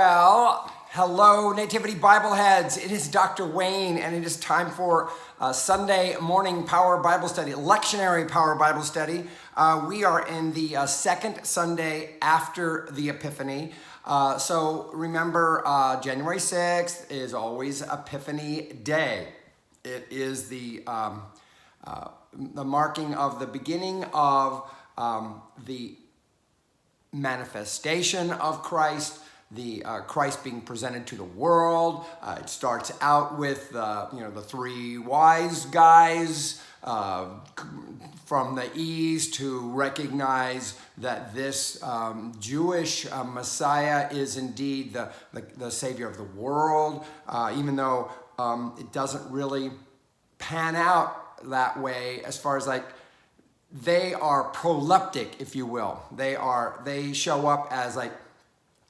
Well, hello, Nativity Bible heads. It is Dr. Wayne, and it is time for Sunday morning Power Bible Study, lectionary Power Bible Study. We are in the second Sunday after the Epiphany. So remember, January 6th is always Epiphany Day. It is the marking of the beginning of the manifestation of Christ, the Christ being presented to the world. It starts out with the three wise guys from the east who recognize that this Jewish Messiah is indeed the Savior of the world, even though it doesn't really pan out that way as far as they are proleptic, if you will. They show up as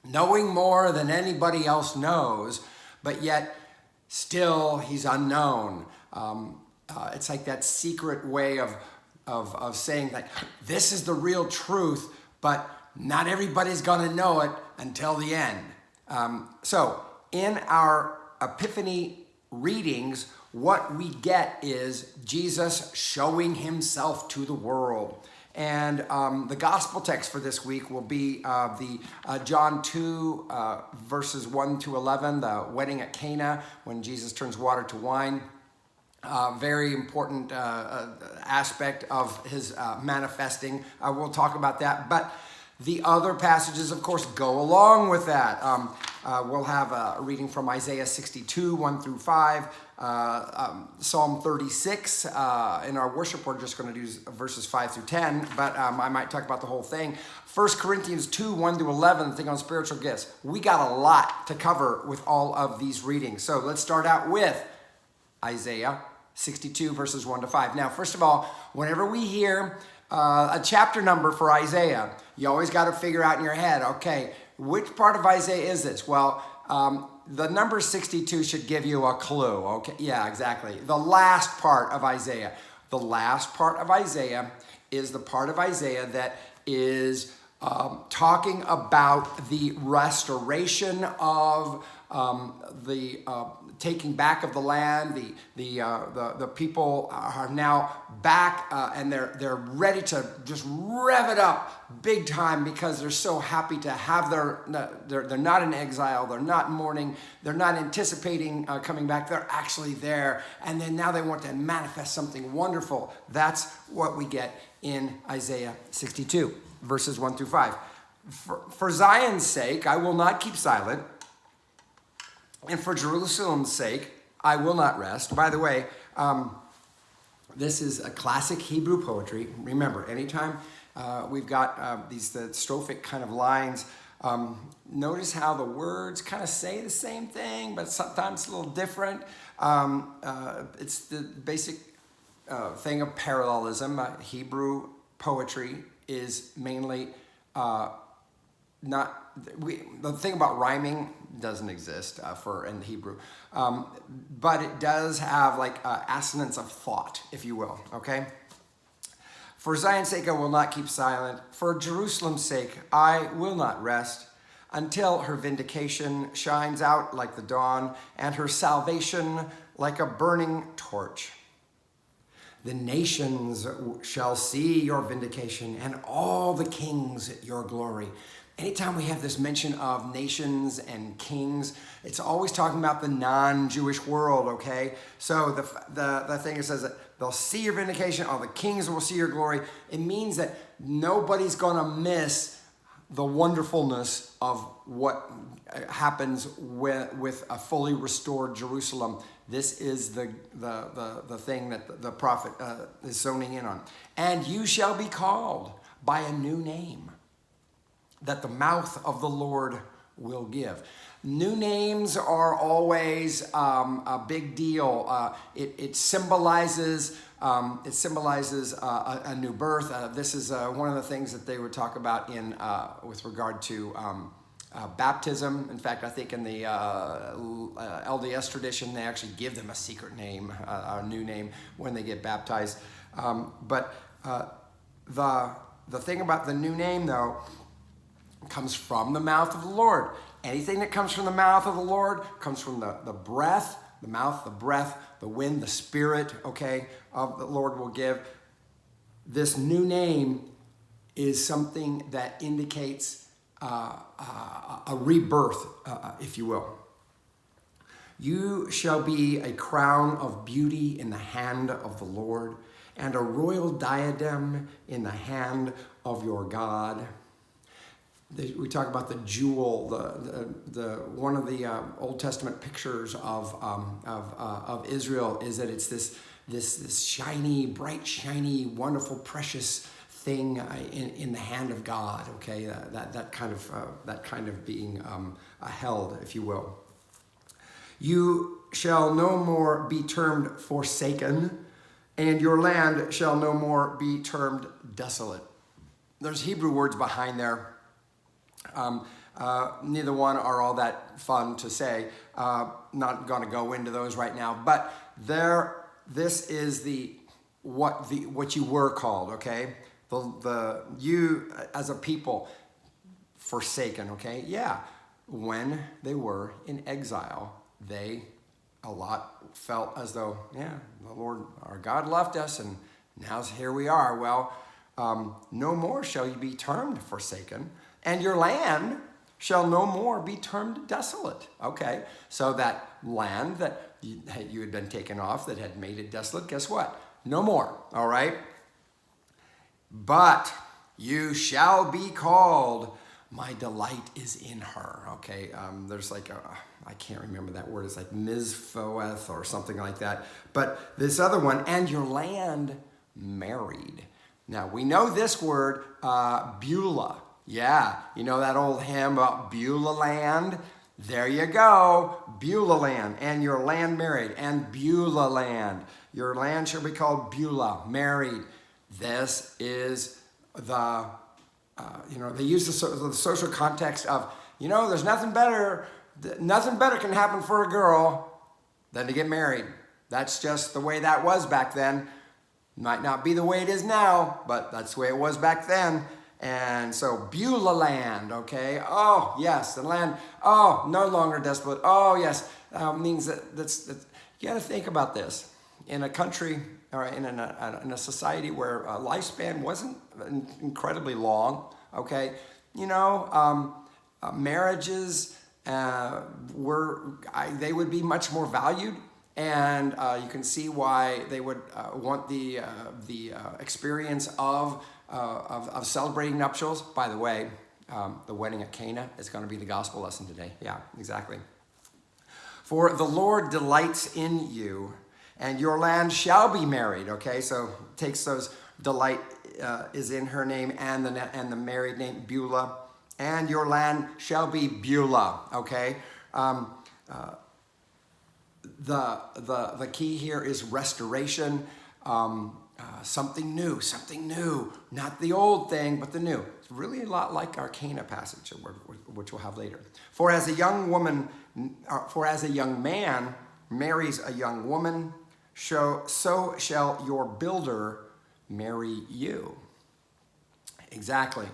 knowing more than anybody else knows, but yet still he's unknown. It's like that secret way of saying this is the real truth, but not everybody's gonna know it until the end. So in our Epiphany readings, what we get is Jesus showing himself to the world. And the gospel text for this week will be the John 2, verses 1 to 11, the wedding at Cana, when Jesus turns water to wine. Very important aspect of his manifesting. We'll talk about that. But the other passages, of course, go along with that. We'll have a reading from Isaiah 62, 1 through 5, Psalm 36. In our worship, we're just going to do verses 5 through 10, but I might talk about the whole thing. 1 Corinthians 2, 1 to 11, the thing on spiritual gifts. We got a lot to cover with all of these readings. So let's start out with Isaiah 62, verses 1 to 5. Now, first of all, whenever we hear a chapter number for Isaiah, you always got to figure out in your head, okay, which part of Isaiah is this? Well, the number 62 should give you a clue. Okay, yeah, exactly. The last part of Isaiah. The last part of Isaiah is the part of Isaiah that is talking about the restoration of the taking back of the land. The people are now back, and they're ready to just rev it up big time because they're so happy to have they're not in exile, they're not mourning, they're not anticipating coming back, they're actually there, and then now they want to manifest something wonderful. That's what we get in Isaiah 62, verses 1 through 5. For Zion's sake, I will not keep silent, and for Jerusalem's sake, I will not rest. By the way, this is a classic Hebrew poetry. Remember, anytime we've got these strophic kind of lines, notice how the words kind of say the same thing, but sometimes a little different. It's the basic thing of parallelism. Hebrew poetry is mainly the thing about rhyming doesn't exist in Hebrew, but it does have assonance of thought, if you will. Okay. For Zion's sake, I will not keep silent. For Jerusalem's sake, I will not rest until her vindication shines out like the dawn and her salvation like a burning torch. The nations shall see your vindication and all the kings your glory. Anytime we have this mention of nations and kings, it's always talking about the non-Jewish world, okay? So the thing says that they'll see your vindication, all the kings will see your glory. It means that nobody's gonna miss the wonderfulness of what happens with a fully restored Jerusalem. This is the thing that the prophet is zoning in on. And you shall be called by a new name that the mouth of the Lord will give. New names are always a big deal. It symbolizes a new birth. This is one of the things that they would talk about in with regard to baptism. In fact, I think in the LDS tradition, they actually give them a secret name, a new name when they get baptized. But the thing about the new name, though, comes from the mouth of the Lord. Anything that comes from the mouth of the Lord comes from the breath, the mouth, the breath, the wind, the spirit, okay, of the Lord will give. This new name is something that indicates a rebirth, if you will. You shall be a crown of beauty in the hand of the Lord, and a royal diadem in the hand of your God. We talk about the jewel, the one of the Old Testament pictures of Israel is that it's this shiny, bright, shiny, wonderful, precious thing in the hand of God. Okay, that kind of being held, if you will. You shall no more be termed forsaken, and your land shall no more be termed desolate. There's Hebrew words behind there. Neither one are all that fun to say. Not going to go into those right now. But this is what you were called. Okay, you as a people forsaken. Okay, yeah. When they were in exile, a lot felt as though, yeah, the Lord, our God left us, and now here we are. Well, no more shall you be termed forsaken, and your land shall no more be termed desolate. Okay, so that land that you had been taken off, that had made it desolate, guess what? No more, all right? But you shall be called, my delight is in her. Okay, there's like I can't remember that word. It's like Mizfoeth or something like that. But this other one, and your land married. Now, we know this word, Beulah. Yeah, you know that old hymn about Beulah land? There you go, Beulah land, and your land married, and Beulah land. Your land shall be called Beulah, married. This is they use the social context of, there's nothing better can happen for a girl than to get married. That's just the way that was back then. Might not be the way it is now, but that's the way it was back then. And so Beulah land, okay? Oh, yes, the land, no longer desolate. Oh, yes, means that's you got to think about this. In a country or in a society where lifespan wasn't incredibly long, okay? Marriages they would be much more valued, and you can see why they would want the experience of celebrating nuptials. By the way, the wedding at Cana is going to be the gospel lesson today. Yeah, exactly. For the Lord delights in you, and your land shall be married. Okay, so takes those delight is in her name and the married name Beulah, and your land shall be Beulah. Okay, the key here is restoration. Something new, not the old thing, but the new. It's really a lot like our Cana passage, which we'll have later. For as a young man marries a young woman, so shall your builder marry you. Exactly.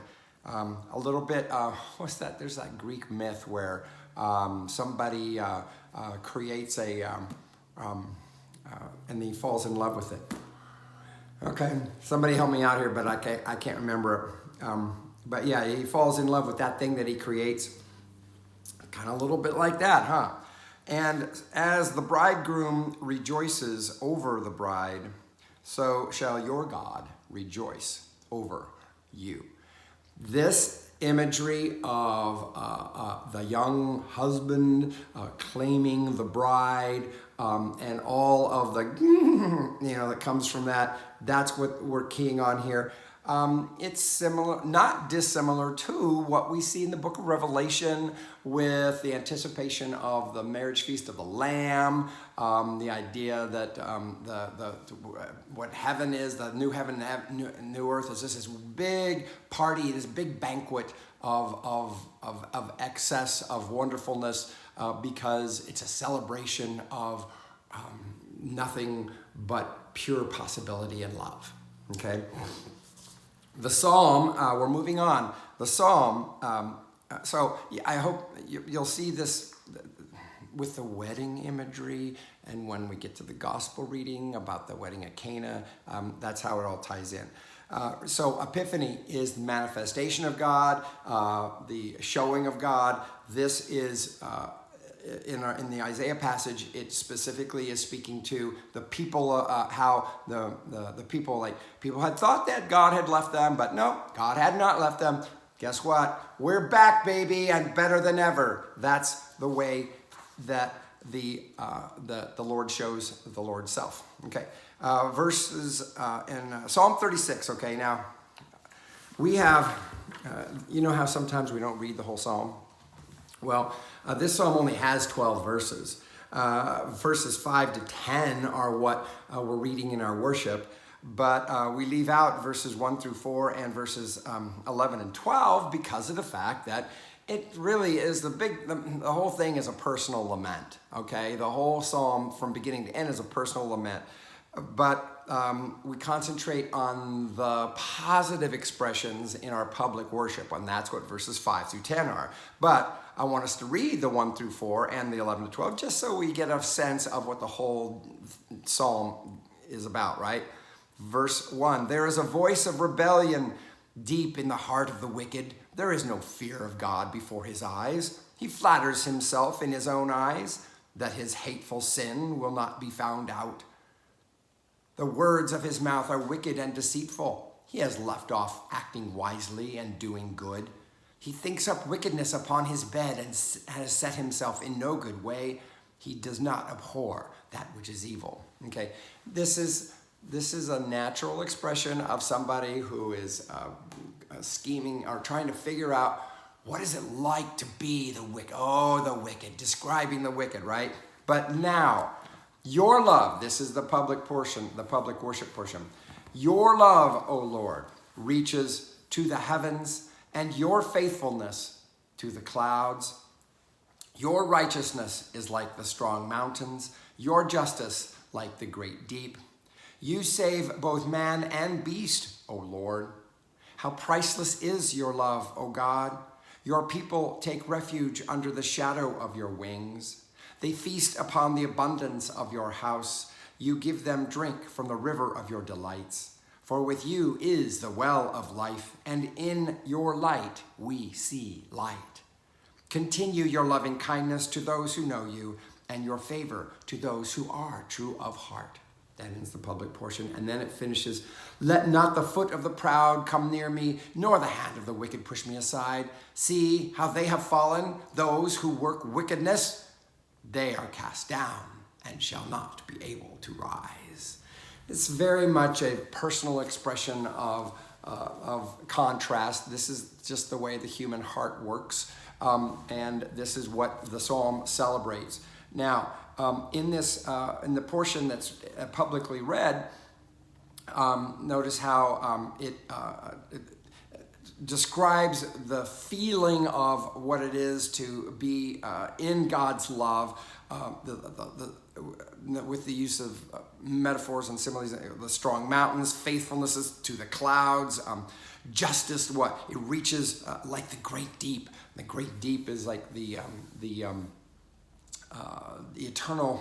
A little bit, what's that? There's that Greek myth where somebody creates and he falls in love with it. Okay, somebody help me out here, but I can't remember it. But yeah, he falls in love with that thing that he creates. Kind of a little bit like that, huh? And as the bridegroom rejoices over the bride, so shall your God rejoice over you. This imagery of the young husband claiming the bride and all of the that comes from that, that's what we're keying on here. It's similar, not dissimilar to what we see in the book of Revelation with the anticipation of the marriage feast of the Lamb, the idea that what heaven is, the new heaven and new earth, is this big party, this big banquet of excess, of wonderfulness, because it's a celebration of nothing but pure possibility and love. Okay? The psalm, we're moving on. The psalm So I hope you'll see this with the wedding imagery, and when we get to the gospel reading about the wedding at Cana, that's how it all ties in. So Epiphany is the manifestation of God, the showing of God. This is in the Isaiah passage. It specifically is speaking to the people, how the people had thought that God had left them, but no, God had not left them. Guess what? We're back, baby, and better than ever. That's the way that the Lord shows the Lord's self. Okay, verses in Psalm 36. Okay, now we have, you know how sometimes we don't read the whole psalm? Well, this psalm only has 12 verses. Verses 5 to 10 are what we're reading in our worship. But we leave out verses 1 through 4 and verses 11 and 12 because of the fact that it really is the whole thing is a personal lament, okay? The whole psalm from beginning to end is a personal lament. But we concentrate on the positive expressions in our public worship, and that's what verses 5 through 10 are. But I want us to read the 1 through 4 and the 11 to 12 just so we get a sense of what the whole psalm is about, right? Verse 1, there is a voice of rebellion deep in the heart of the wicked. There is no fear of God before his eyes. He flatters himself in his own eyes that his hateful sin will not be found out. The words of his mouth are wicked and deceitful. He has left off acting wisely and doing good. He thinks up wickedness upon his bed and has set himself in no good way. He does not abhor that which is evil. Okay, this is a natural expression of somebody who is scheming or trying to figure out what is it like to be the wicked. Oh, the wicked, describing the wicked, right? But now, your love, this is the public portion, the public worship portion. Your love, O Lord, reaches to the heavens, and your faithfulness to the clouds. Your righteousness is like the strong mountains, your justice like the great deep. You save both man and beast, O Lord. How priceless is your love, O God. Your people take refuge under the shadow of your wings. They feast upon the abundance of your house. You give them drink from the river of your delights. For with you is the well of life, and in your light we see light. Continue your loving kindness to those who know you, and your favor to those who are true of heart. That ends the public portion, and then it finishes, let not the foot of the proud come near me, nor the hand of the wicked push me aside. See how they have fallen, those who work wickedness. They are cast down and shall not be able to rise. It's very much a personal expression of contrast. This is just the way the human heart works, and this is what the psalm celebrates. Now, in the portion that's publicly read, notice how it describes the feeling of what it is to be in God's love, with the use of metaphors and similes. The strong mountains, faithfulness is to the clouds, justice, what? It reaches like the great deep. The great deep is like the eternal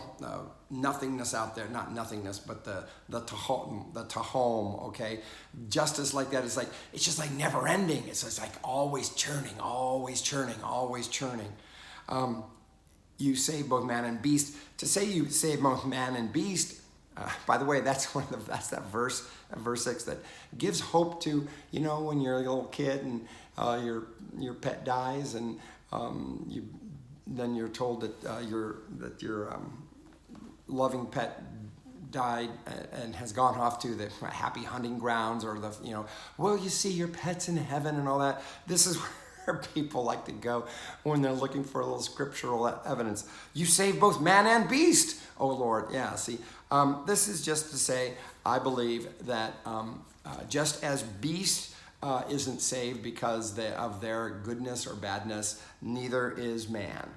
nothingness out there, not nothingness, but the tahom, okay? Justice like that is like, it's just like never ending. It's just like always churning, always churning, always churning. You save both man and beast. To say you save both man and beast, by the way, that's that verse 6 that gives hope to, when you're a little kid and your pet dies and then you're told that your loving pet died and has gone off to the happy hunting grounds, or will you see your pets in heaven and all that. This is where people like to go when they're looking for a little scriptural evidence. You save both man and beast, oh Lord. Yeah, see, this is just to say, I believe that just as beast isn't saved because of their goodness or badness, neither is man.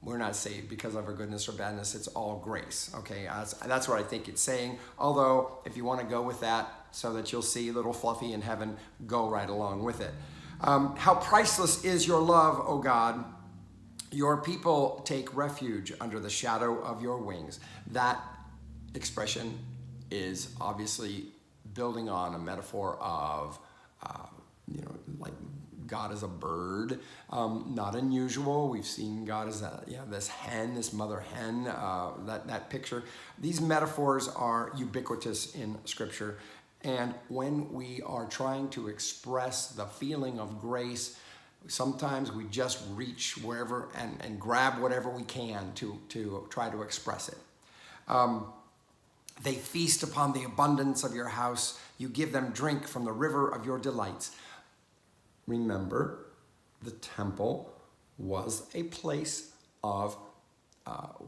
We're not saved because of our goodness or badness. It's all grace, okay? That's what I think it's saying. Although, if you want to go with that so that you'll see little Fluffy in heaven, go right along with it. How priceless is your love, O God. Your people take refuge under the shadow of your wings. That expression is obviously building on a metaphor of, like God as a bird. Not unusual. We've seen God as this hen, this mother hen, that picture. These metaphors are ubiquitous in Scripture. And when we are trying to express the feeling of grace, sometimes we just reach wherever and grab whatever we can to try to express it. They feast upon the abundance of your house. You give them drink from the river of your delights. Remember, the temple was a place of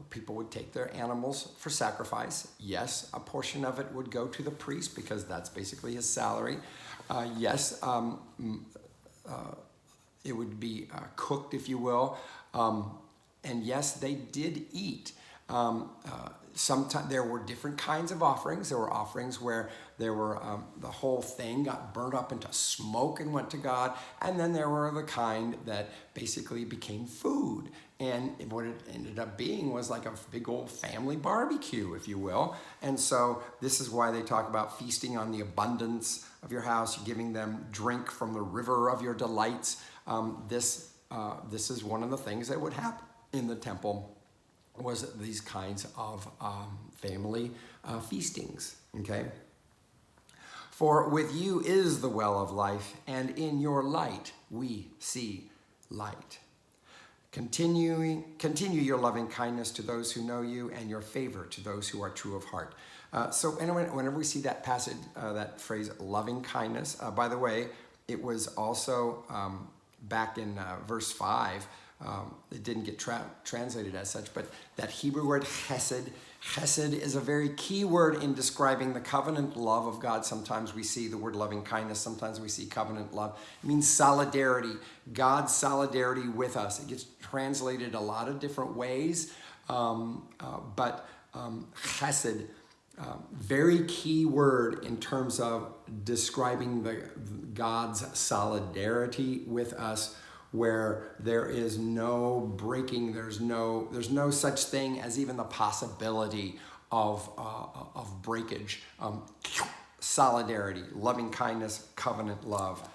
people would take their animals for sacrifice. Yes, a portion of it would go to the priest because that's basically his salary. Yes, it would be cooked, if you will. And yes, they did eat. Sometimes there were different kinds of offerings. There were offerings where there were the whole thing got burnt up into smoke and went to God, and then there were the kind that basically became food. And what it ended up being was like a big old family barbecue, if you will. And so this is why they talk about feasting on the abundance of your house, giving them drink from the river of your delights. This is one of the things that would happen in the temple, was these kinds of family feastings, okay? For with you is the well of life, and in your light we see light. Continue your loving kindness to those who know you, and your favor to those who are true of heart. So anyway, whenever we see that passage, that phrase, loving kindness, by the way, it was also back in verse 5, it didn't get translated as such, but that Hebrew word chesed is a very key word in describing the covenant love of God. Sometimes we see the word loving kindness, sometimes we see covenant love. It means solidarity, God's solidarity with us. It gets translated a lot of different ways, but chesed, very key word in terms of describing God's solidarity with us, where there is no breaking, there's no such thing as even the possibility of breakage. Solidarity, loving kindness, covenant love.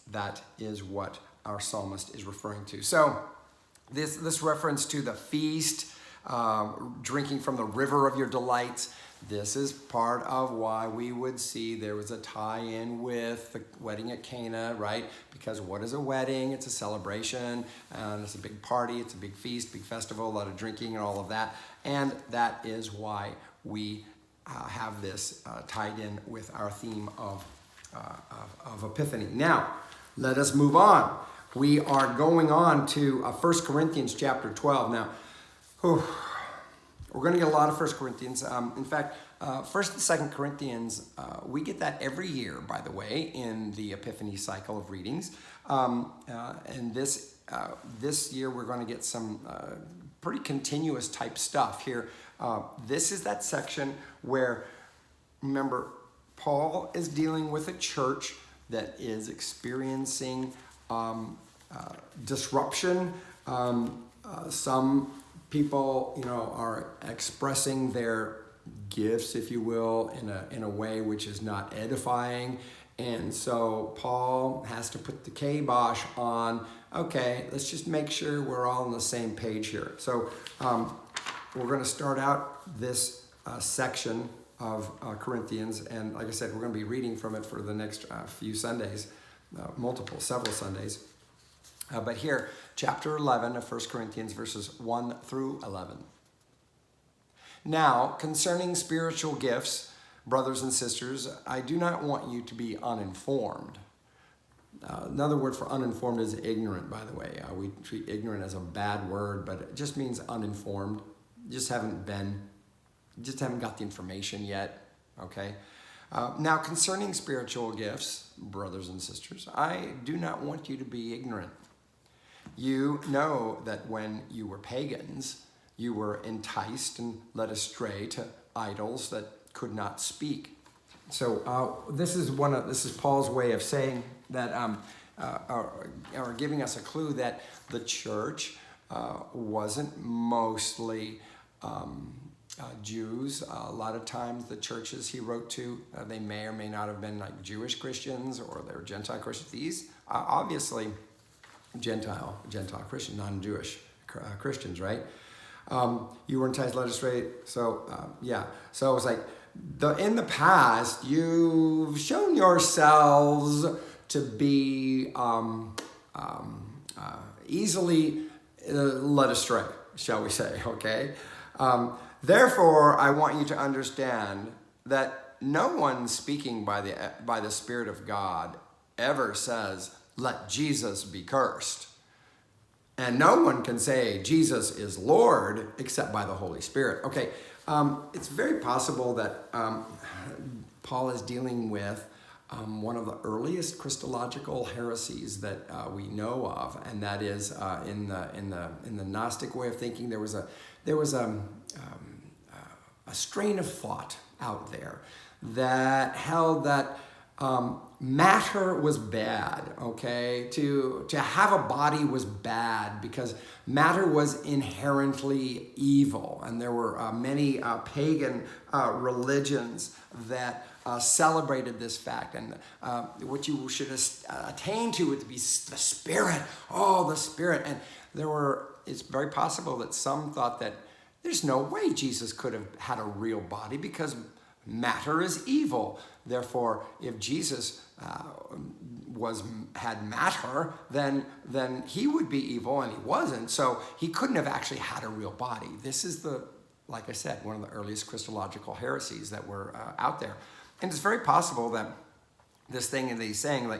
That is what our psalmist is referring to. So this reference to the feast, drinking from the river of your delights, this is part of why we would see there was a tie-in with the wedding at Cana, right? Because what is a wedding? It's a celebration, and it's a big party, it's a big feast, big festival, a lot of drinking and all of that. And that is why we have this tied in with our theme of Epiphany. Now, let us move on. We are going on to 1 Corinthians chapter 12. Now, we're going to get a lot of 1 Corinthians. In fact, 1st and 2nd Corinthians, we get that every year, by the way, in the Epiphany cycle of readings. And this year, we're going to get some pretty continuous type stuff here. This is that section where, remember, Paul is dealing with a church that is experiencing disruption. Some people, are expressing their gifts, if you will, in a way which is not edifying. And so Paul has to put the kibosh on, okay, let's just make sure we're all on the same page here. So we're going to start out this section of Corinthians. And like I said, we're going to be reading from it for the next few Sundays, several Sundays. But here, chapter 11 of 1 Corinthians, verses 1 through 11. Now, concerning spiritual gifts, brothers and sisters, I do not want you to be uninformed. Another word for uninformed is ignorant, by the way. We treat ignorant as a bad word, but it just means uninformed. You just haven't got the information yet, okay? Now, concerning spiritual gifts, brothers and sisters, I do not want you to be ignorant. You know that when you were pagans, you were enticed and led astray to idols that could not speak. So this is Paul's way of saying that are giving us a clue that the church wasn't mostly Jews. A lot of times the churches he wrote to, they may or may not have been like Jewish Christians, or they were Gentile Christians. These are obviously Gentile Christian, non-Jewish Christians, right? You were enticed, let us read. So so it's like, in the past, you've shown yourselves to be easily led astray, shall we say, okay? Therefore, I want you to understand that no one speaking by the Spirit of God ever says, let Jesus be cursed. And no one can say Jesus is Lord except by the Holy Spirit. Okay, it's very possible that Paul is dealing with one of the earliest Christological heresies that we know of, and that is in the Gnostic way of thinking. There was a strain of thought out there that held that matter was bad, okay? To have a body was bad because matter was inherently evil. And there were many pagan religions that celebrated this fact. And what you should attain to would be the Spirit. Oh, the Spirit. And it's very possible that some thought that there's no way Jesus could have had a real body because matter is evil. Therefore, if Jesus had matter, then he would be evil, and he wasn't. So he couldn't have actually had a real body. This is like I said, one of the earliest Christological heresies that were out there. And it's very possible that this thing that he's saying,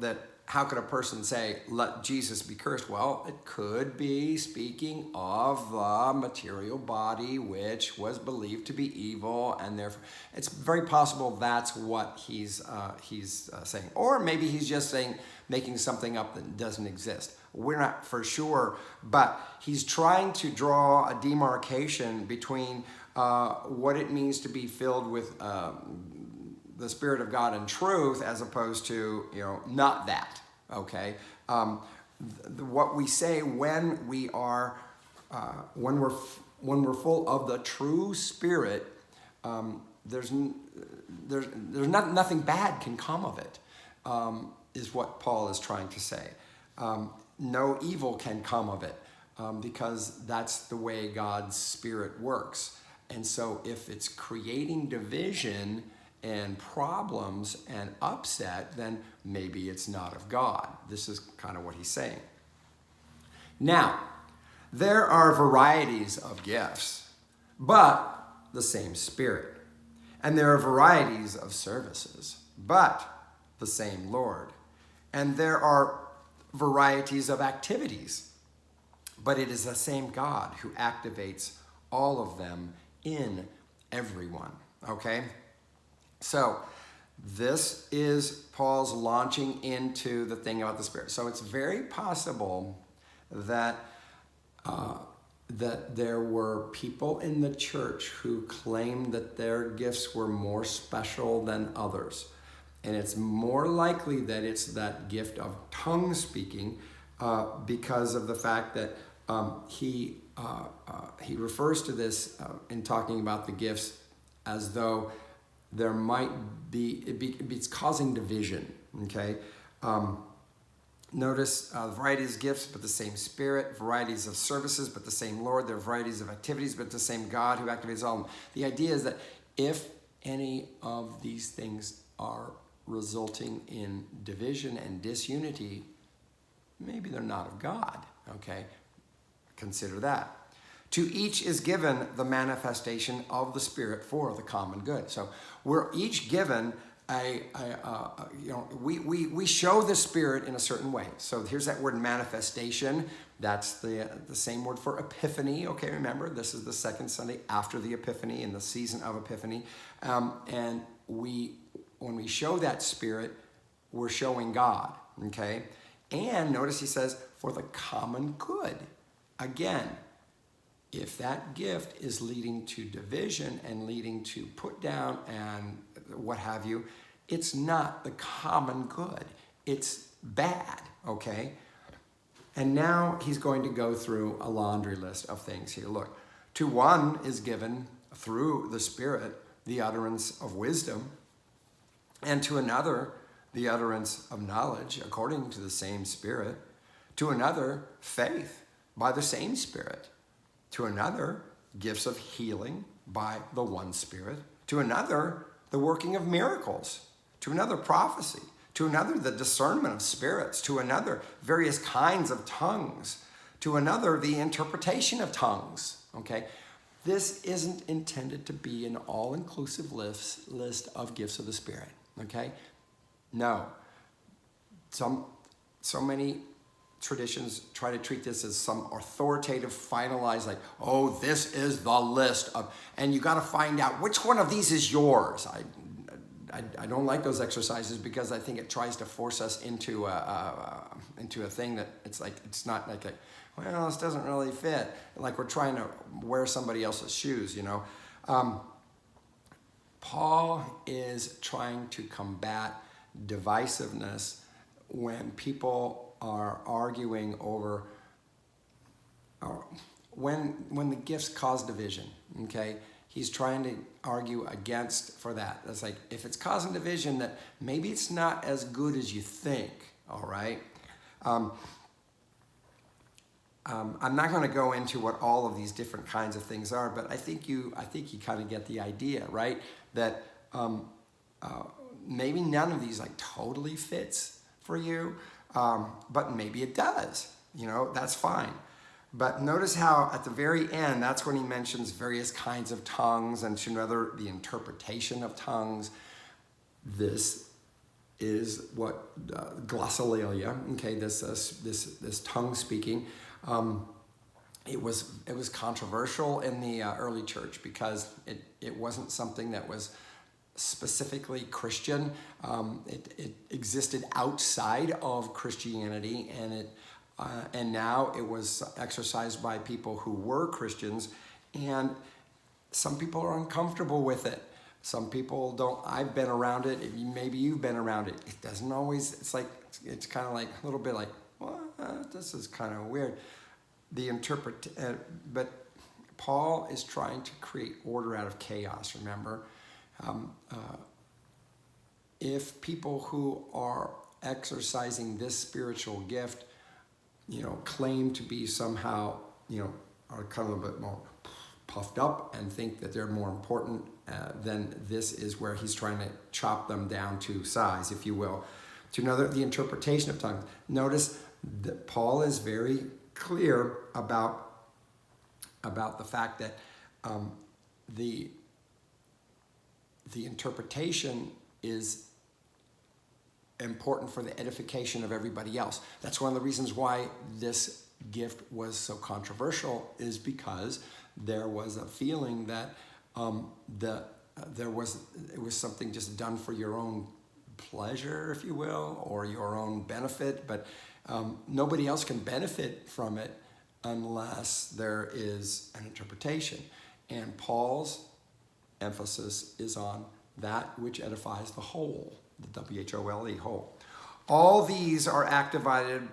that how could a person say, let Jesus be cursed? Well, it could be speaking of the material body, which was believed to be evil, and therefore it's very possible that's what he's saying. Or maybe he's just making something up that doesn't exist. We're not for sure, but he's trying to draw a demarcation between what it means to be filled with the Spirit of God and truth, as opposed to, not that, okay? What we say when we are, when we're full of the true Spirit, there's nothing bad can come of it, is what Paul is trying to say. No evil can come of it, because that's the way God's Spirit works. And so if it's creating division and problems and upset, then maybe it's not of God. This is kind of what he's saying. Now, there are varieties of gifts, but the same Spirit. And there are varieties of services, but the same Lord. And there are varieties of activities, but it is the same God who activates all of them in everyone, okay? So this is Paul's launching into the thing about the Spirit. So it's very possible that that there were people in the church who claimed that their gifts were more special than others. And it's more likely that it's that gift of tongue speaking because of the fact that he refers to this in talking about the gifts as though there might it's causing division, okay? Notice varieties of gifts, but the same Spirit, varieties of services, but the same Lord. There are varieties of activities, but the same God who activates all of them. The idea is that if any of these things are resulting in division and disunity, maybe they're not of God, okay? Consider that. To each is given the manifestation of the Spirit for the common good. So we're each given we show the Spirit in a certain way. So here's that word manifestation. That's the same word for Epiphany. Okay, remember, this is the second Sunday after the Epiphany, in the season of Epiphany. And when we show that Spirit, we're showing God, okay? And notice he says, for the common good. Again, if that gift is leading to division and leading to put down and what have you, it's not the common good. it's bad, okay? And now he's going to go through a laundry list of things here. Look, to one is given through the Spirit the utterance of wisdom, and to another the utterance of knowledge according to the same Spirit, to another faith by the same Spirit, to another gifts of healing by the one Spirit, to another the working of miracles, to another prophecy, to another the discernment of spirits, to another various kinds of tongues, to another the interpretation of tongues, okay? This isn't intended to be an all-inclusive list of gifts of the Spirit, okay? No. So many traditions try to treat this as some authoritative, finalized, like, oh, this is the list of, and you got to find out which one of these is yours. I don't like those exercises because I think it tries to force us into a thing that it's not like well, this doesn't really fit. Like we're trying to wear somebody else's shoes, you know. Paul is trying to combat divisiveness when people are arguing over, when the gifts cause division, okay? He's trying to argue against for that. It's like, if it's causing division, that maybe it's not as good as you think, all right? I'm not going to go into what all of these different kinds of things are, but I think you kind of get the idea, right? That maybe none of these like totally fits for you, but maybe it does. You know, that's fine. But notice how at the very end, that's when he mentions various kinds of tongues, and to another, the interpretation of tongues. This is what glossolalia, okay, this tongue speaking. It was controversial in the early church because it wasn't something that was specifically Christian. It existed outside of Christianity, and now it was exercised by people who were Christians, and some people are uncomfortable with it. Some people don't. I've been around it. Maybe you've been around it. It doesn't always. It's kind of like a little bit like, what? This is kind of weird. But Paul is trying to create order out of chaos. Remember, if people who are exercising this spiritual gift, you know, claim to be somehow, you know, are kind of a bit more puffed up and think that they're more important, then this is where he's trying to chop them down to size, if you will. To another, the interpretation of tongues. Notice that Paul is very clear about the fact that the interpretation is important for the edification of everybody else. That's one of the reasons why this gift was so controversial, is because there was a feeling that it was something just done for your own pleasure, if you will, or your own benefit, but nobody else can benefit from it unless there is an interpretation. And Paul's emphasis is on that which edifies the whole, the WHOLE, whole. All these are activated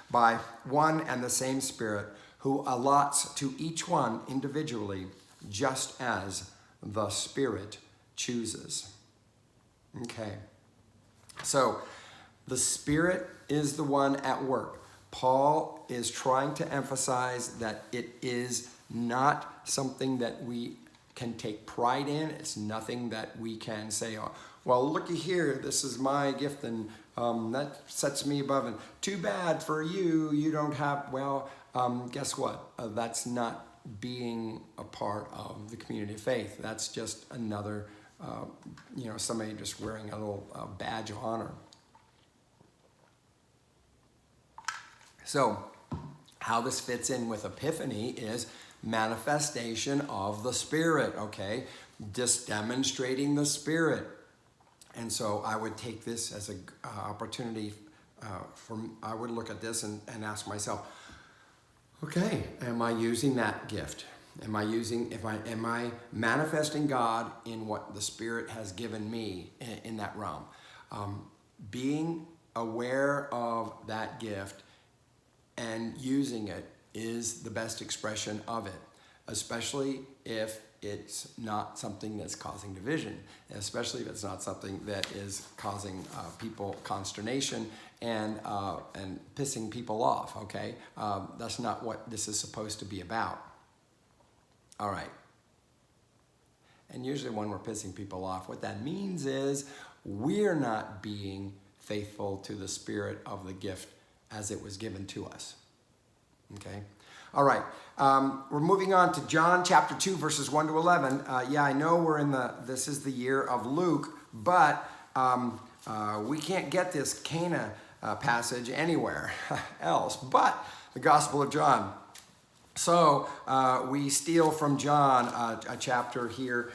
by one and the same Spirit, who allots to each one individually just as the Spirit chooses. Okay. So the Spirit is the one at work. Paul is trying to emphasize that it is not something that we can take pride in. It's nothing that we can say, oh, well, looky here, this is my gift, and that sets me above. And too bad for you, you don't have, well, guess what? That's not being a part of the community of faith. That's just another, somebody just wearing a little badge of honor. So how this fits in with Epiphany is manifestation of the Spirit, okay? Just demonstrating the Spirit. And so I would take this as an opportunity I would look at this and ask myself, okay, am I using that gift? Am I manifesting God in what the Spirit has given me in that realm? Being aware of that gift and using it is the best expression of it, especially if it's not something that's causing division, especially if it's not something that is causing people consternation and pissing people off, okay? That's not what this is supposed to be about. All right. And usually when we're pissing people off, what that means is we're not being faithful to the spirit of the gift as it was given to us. Okay? All right. We're moving on to John chapter 2, verses 1 to 11. Yeah, I know this is the year of Luke, but we can't get this Cana passage anywhere else but the Gospel of John. So we steal from John a chapter here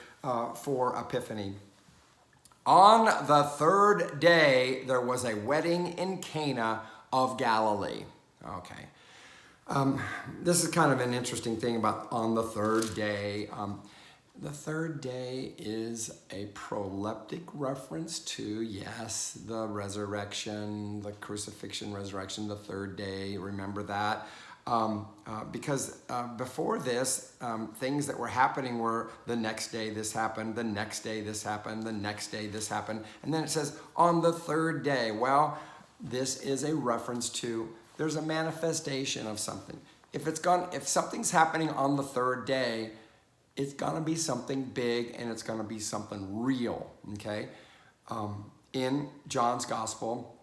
for Epiphany. On the third day, there was a wedding in Cana of Galilee. Okay. This is kind of an interesting thing about on the third day. The third day is a proleptic reference to, yes, the resurrection, the crucifixion, resurrection, the third day. Remember that? Because before this, things that were happening were the next day this happened, the next day this happened, the next day this happened. And then it says on the third day. Well, this is a reference to there's a manifestation of something. If something's happening on the third day, it's gonna be something big and it's gonna be something real, okay? In John's gospel,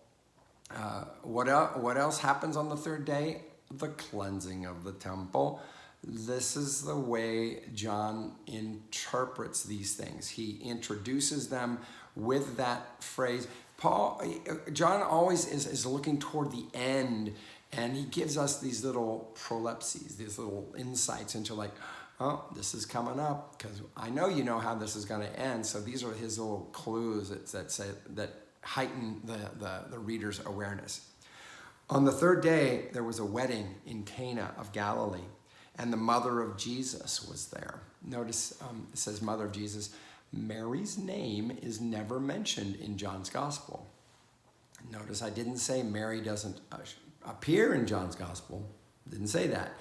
what else happens on the third day? The cleansing of the temple. This is the way John interprets these things. He introduces them with that phrase. John always is looking toward the end, and he gives us these little prolepses, these little insights into like, oh, this is coming up, because I know you know how this is going to end. So these are his little clues that heighten the reader's awareness. On the third day, there was a wedding in Cana of Galilee, and the mother of Jesus was there. Notice it says mother of Jesus. Mary's name is never mentioned in John's gospel. Notice I didn't say Mary doesn't appear in John's gospel. Didn't say that.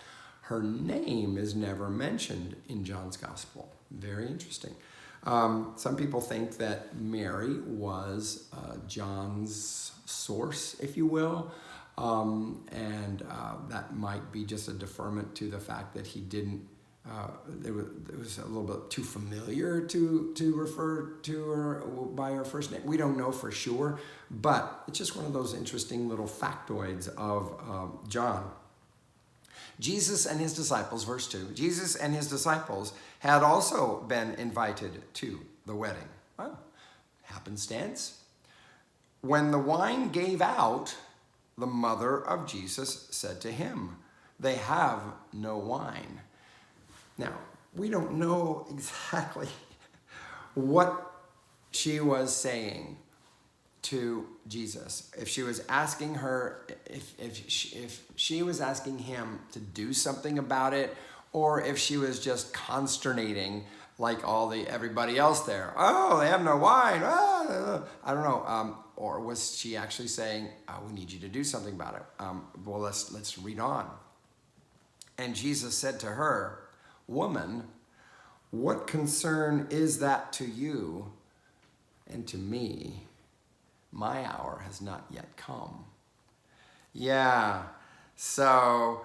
Her name is never mentioned in John's gospel. Very interesting. Some people think that Mary was John's source, if you will. And that might be just a deferment to the fact that he didn't, it was a little bit too familiar to refer to her by her first name. We don't know for sure, but it's just one of those interesting little factoids of John. Jesus and his disciples, verse 2, Jesus and his disciples had also been invited to the wedding. Well, happenstance. When the wine gave out, the mother of Jesus said to him, "They have no wine." Now, we don't know exactly what she was saying to Jesus. If she was asking her, if she was asking him to do something about it, or if she was just consternating like everybody else there. Oh, they have no wine. I don't know. Or was she actually saying, we need you to do something about it? Well, let's read on. And Jesus said to her, "Woman, what concern is that to you and to me? My hour has not yet come." Yeah, so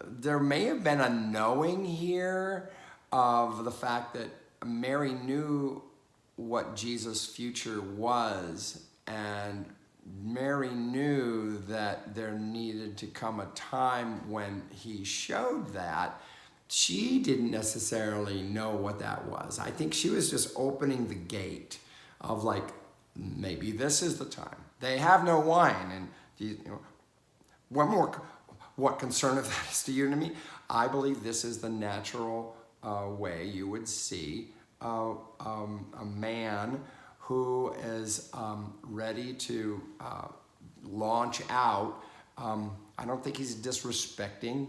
there may have been a knowing here of the fact that Mary knew what Jesus' future was, and Mary knew that there needed to come a time when he showed that. She didn't necessarily know what that was. I think she was just opening the gate of like, maybe this is the time. They have no wine, and what concern of that is to you and to me? I believe this is the natural way you would see a man who is ready to launch out. I don't think he's disrespecting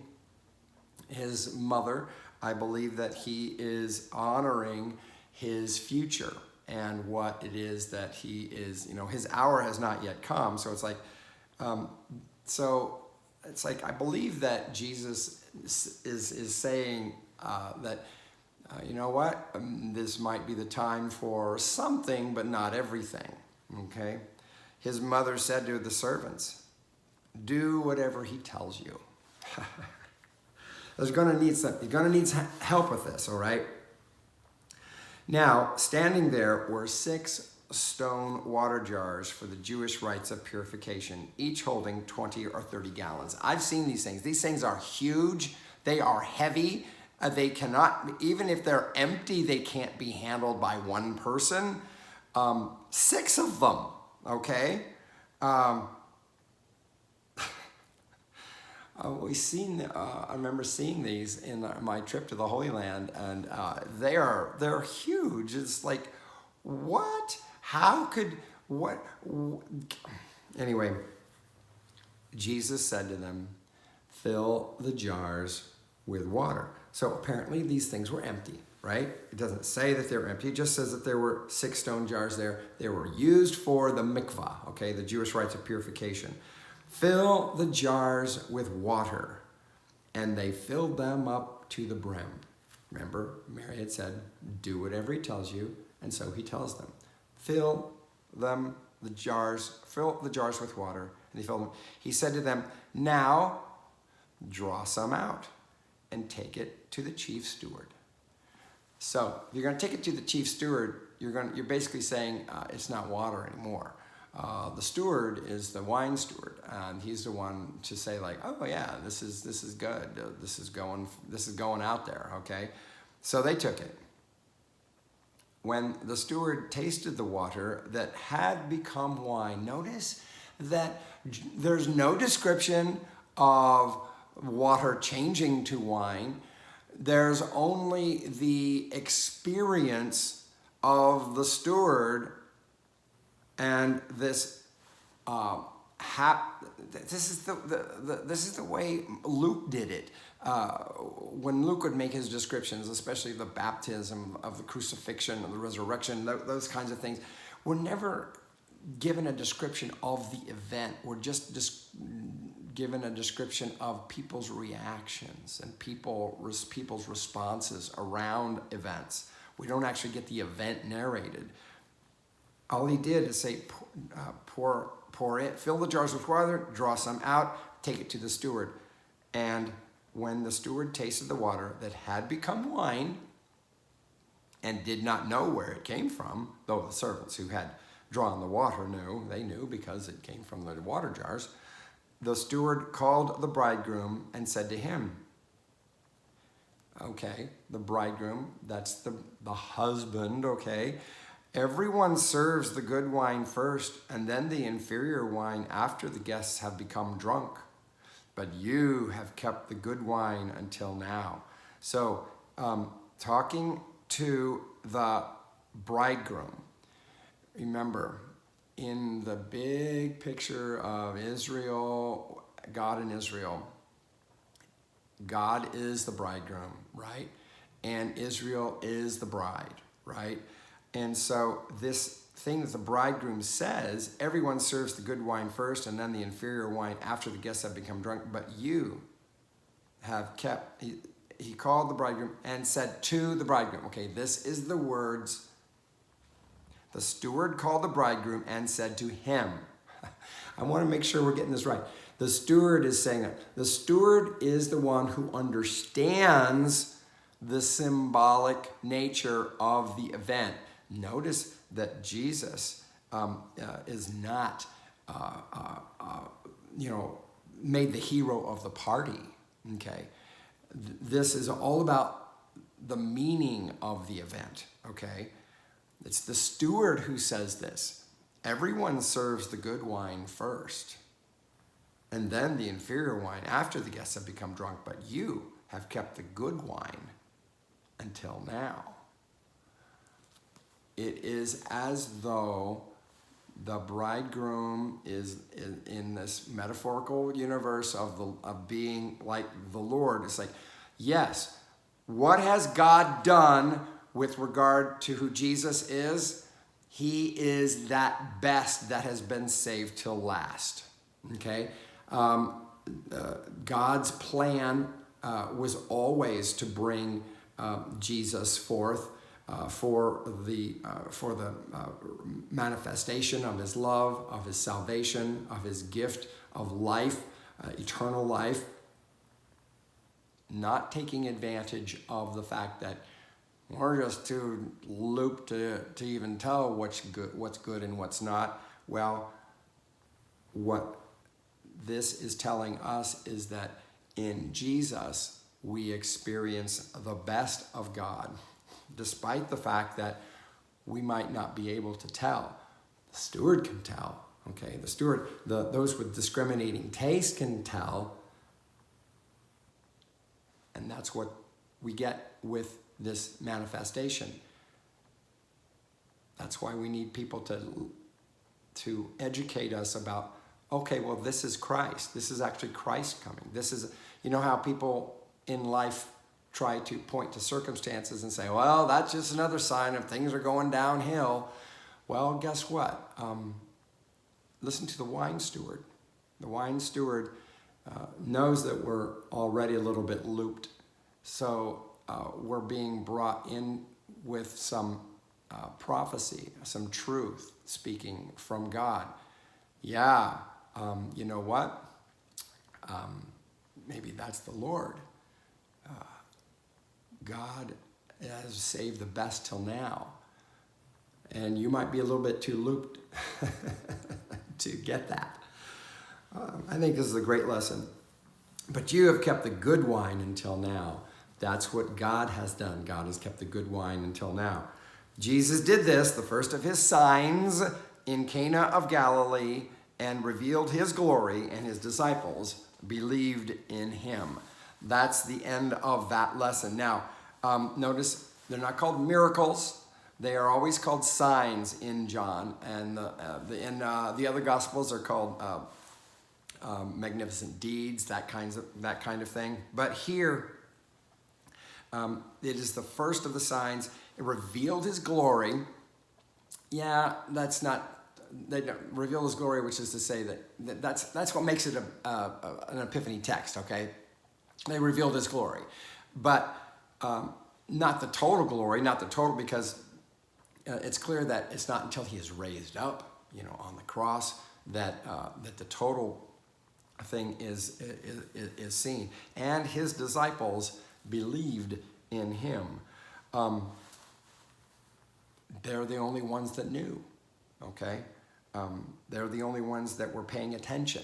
his mother. I believe that he is honoring his future. and what it is that he is, his hour has not yet come. So it's like, I believe that Jesus is saying that, you know what, this might be the time for something, but not everything, okay? His mother said to the servants, do whatever he tells you. You're going to need help with this, all right? Now, standing there were 6 stone water jars for the Jewish rites of purification, each holding 20 or 30 gallons. I've seen these things. These things are huge. They are heavy. They cannot, even if they're empty, they can't be handled by one person. 6 of them, okay? I remember seeing these in my trip to the Holy Land, and they're huge. It's like, what? How could, what? Anyway, Jesus said to them, fill the jars with water. So apparently these things were empty, right? It doesn't say that they were empty. It just says that there were 6 stone jars there. They were used for the mikvah, okay, the Jewish rites of purification. Fill the jars with water. And they filled them up to the brim. Remember, Mary had said, do whatever he tells you. And so he tells them, fill the jars with water. And they filled them. He said to them, now draw some out and take it to the chief steward. So if you're going to take it to the chief steward, you're basically saying it's not water anymore. The steward is the wine steward, and he's the one to say like, oh yeah, this is good. This is going out there. Okay, so they took it. When the steward tasted the water that had become wine, notice that there's no description of water changing to wine. There's only the experience of the steward, and this is the way Luke did it. When Luke would make his descriptions, especially the baptism, of the crucifixion, of the resurrection, those kinds of things, we're never given a description of the event. We're just given a description of people's reactions and people's responses around events. We don't actually get the event narrated. All he did is say, pour it, fill the jars with water, draw some out, take it to the steward. And when the steward tasted the water that had become wine and did not know where it came from, though the servants who had drawn the water knew because it came from the water jars, the steward called the bridegroom and said to him, okay, the bridegroom, that's the husband, okay, everyone serves the good wine first and then the inferior wine after the guests have become drunk. But you have kept the good wine until now. So, talking to the bridegroom, remember, in the big picture of Israel, God and Israel, God is the bridegroom, right? And Israel is the bride, right? And so this thing that the bridegroom says, everyone serves the good wine first and then the inferior wine after the guests have become drunk, but you have kept, he called the bridegroom and said to the bridegroom, okay, this is the words, the steward called the bridegroom and said to him. I want to make sure we're getting this right. The steward is saying that. The steward is the one who understands the symbolic nature of the event. Notice that Jesus is not, made the hero of the party, okay? This is all about the meaning of the event, okay? It's the steward who says this. Everyone serves the good wine first, and then the inferior wine after the guests have become drunk, but you have kept the good wine until now. It is as though the bridegroom is in this metaphorical universe of being like the Lord. It's like, yes, what has God done with regard to who Jesus is? He is that best that has been saved till last. Okay? God's plan was always to bring Jesus forth for the manifestation of his love, of his salvation, of his gift of life, eternal life, not taking advantage of the fact that we're just too looped to even tell what's good and what's not. Well, what this is telling us is that in Jesus, we experience the best of God, despite the fact that we might not be able to tell. The steward can tell, okay? The steward, those with discriminating taste can tell, and that's what we get with this manifestation. That's why we need people to educate us about, okay, well, this is Christ. This is actually Christ coming. This is, you know how people in life try to point to circumstances and say, well, that's just another sign of things are going downhill. Well, guess what? Listen to the wine steward. The wine steward knows that we're already a little bit looped. So we're being brought in with some prophecy, some truth speaking from God. Yeah, you know what? Maybe that's the Lord. God has saved the best till now. And you might be a little bit too looped to get that. I think this is a great lesson. But you have kept the good wine until now. That's what God has done. God has kept the good wine until now. Jesus did this, the first of his signs, in Cana of Galilee, and revealed his glory, and his disciples believed in him. That's the end of that lesson. Now, notice they're not called miracles. They are always called signs in John, and the other Gospels are called magnificent deeds, that kind of thing. But here, it is the first of the signs. It revealed his glory. Yeah, that's not. They don't reveal his glory, which is to say that's what makes it an Epiphany text. Okay, they revealed his glory, but not the total glory, not the total, because it's clear that it's not until he is raised up, on the cross, that the total thing is seen. And his disciples believed in him. They're the only ones that knew. Okay, they're the only ones that were paying attention.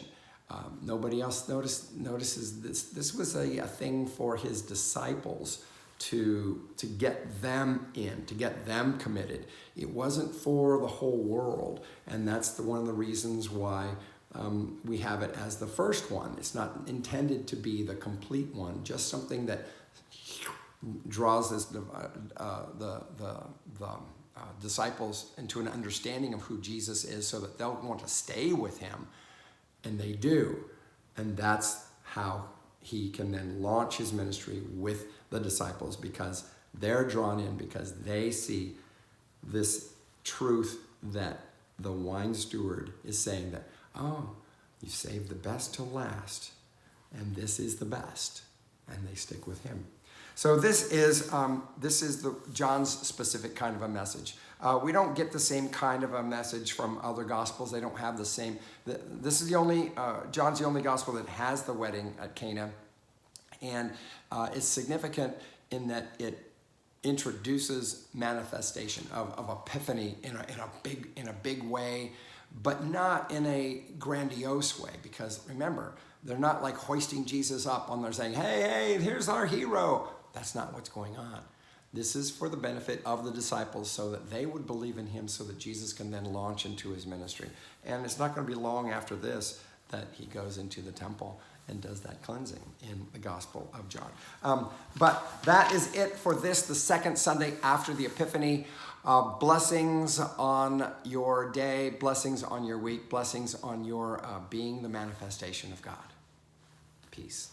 Nobody else notices this. This was a thing for his disciples to get them in, to get them committed. It wasn't for the whole world, and that's one of the reasons why we have it as the first one. It's not intended to be the complete one, just something that draws the disciples into an understanding of who Jesus is, so that they'll want to stay with him, and they do. And that's how he can then launch his ministry with the disciples, because they're drawn in, because they see this truth that the wine steward is saying, that, oh, you saved the best till last, and this is the best, and they stick with him. So this is John's specific kind of a message. We don't get the same kind of a message from other gospels. They don't have the same. This is John's the only gospel that has the wedding at Cana, and it's significant in that it introduces manifestation of Epiphany in a big way, but not in a grandiose way. Because remember, they're not like hoisting Jesus up and they're saying, hey, here's our hero. That's not what's going on. This is for the benefit of the disciples, so that they would believe in him, so that Jesus can then launch into his ministry. And it's not going to be long after this that he goes into the temple and does that cleansing in the Gospel of John. But that is it for this, the second Sunday after the Epiphany. Blessings on your day, blessings on your week, blessings on your being the manifestation of God. Peace.